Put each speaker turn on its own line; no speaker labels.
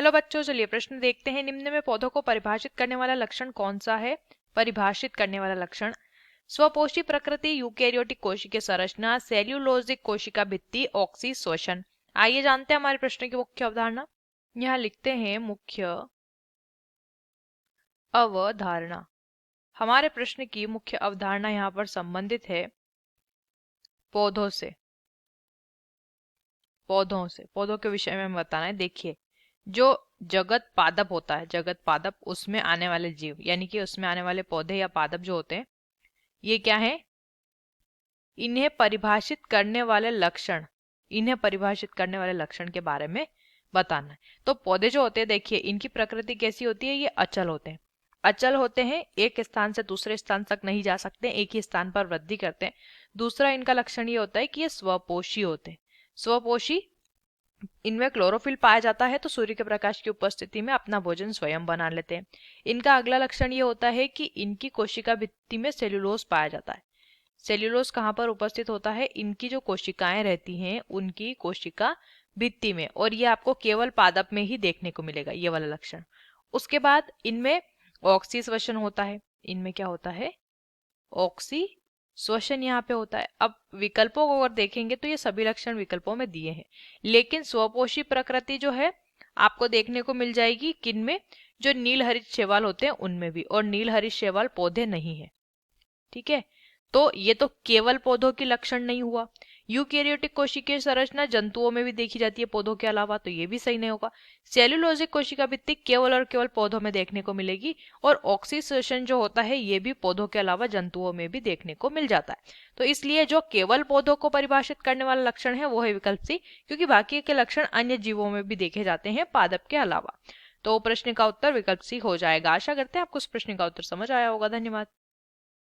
Hello बच्चों, चलिए प्रश्न देखते हैं। निम्न में पौधों को परिभाषित करने वाला लक्षण कौन सा है? परिभाषित करने वाला लक्षण: स्वपोषी प्रकृति, यूकेरियोटिक कोशिकीय संरचना, सेल्यूलोजिक कोशिका भित्ति, ऑक्सी श्वसन। आइए जानते हैं हमारे प्रश्न की मुख्य अवधारणा। यहाँ लिखते हैं मुख्य अवधारणा। हमारे प्रश्न की मुख्य अवधारणा यहाँ पर संबंधित है पौधों से। पौधों के विषय में बताना है। देखिए, जो जगत पादप होता है, जगत पादप, उसमें आने वाले जीव यानी कि उसमें आने वाले पौधे या पादप जो होते हैं, ये क्या है? इन्हें परिभाषित करने वाले लक्षण, इन्हें परिभाषित करने वाले लक्षण के बारे में बताना है। तो पौधे जो होते हैं, देखिए इनकी प्रकृति कैसी होती है? ये अचल होते हैं। अचल होते हैं, एक स्थान से दूसरे स्थान तक नहीं जा सकते, एक ही स्थान पर वृद्धि करते हैं। दूसरा इनका लक्षण ये होता है कि ये स्वपोषी होते हैं। स्वपोषी, इनमें क्लोरोफिल पाया जाता है, तो सूर्य के प्रकाश की उपस्थिति में अपना भोजन स्वयं बना लेते हैं। इनका अगला लक्षण ये होता है कि इनकी कोशिका भित्ति में सेल्यूलोज पाया जाता है। सेल्यूलोज कहाँ पर उपस्थित होता है? इनकी जो कोशिकाएं रहती हैं उनकी कोशिका भित्ति में, और ये आपको केवल पादप में ही देखने को मिलेगा, ये वाला लक्षण। उसके बाद इनमें ऑक्सी श्वसन होता है। इनमें क्या होता है? ऑक्सी श्वसन यहाँ पे होता है। अब विकल्पों को अगर देखेंगे तो ये सभी लक्षण विकल्पों में दिए हैं, लेकिन स्वपोषी प्रकृति जो है आपको देखने को मिल जाएगी किन में? जो नील हरित शैवाल होते हैं उनमें भी, और नील हरित शैवाल पौधे नहीं है। ठीक है, तो ये तो केवल पौधों की लक्षण नहीं हुआ। यूकेरियोटिक कोशिकीय संरचना जंतुओं में भी देखी जाती है पौधों के अलावा, तो ये भी सही नहीं होगा। सेल्यूलोजिक कोशिका भित्ति केवल और केवल पौधों में देखने को मिलेगी, और ऑक्सीडेशन जो होता है ये भी पौधों के अलावा जंतुओं में भी देखने को मिल जाता है। तो इसलिए जो केवल पौधों को परिभाषित करने वाला लक्षण है वो है विकल्प सी, क्योंकि बाकी के लक्षण अन्य जीवों में भी देखे जाते हैं पादप के अलावा। तो प्रश्न का उत्तर विकल्प सी हो जाएगा। आशा करते हैं आपको इस प्रश्न का उत्तर समझ आया होगा। धन्यवाद।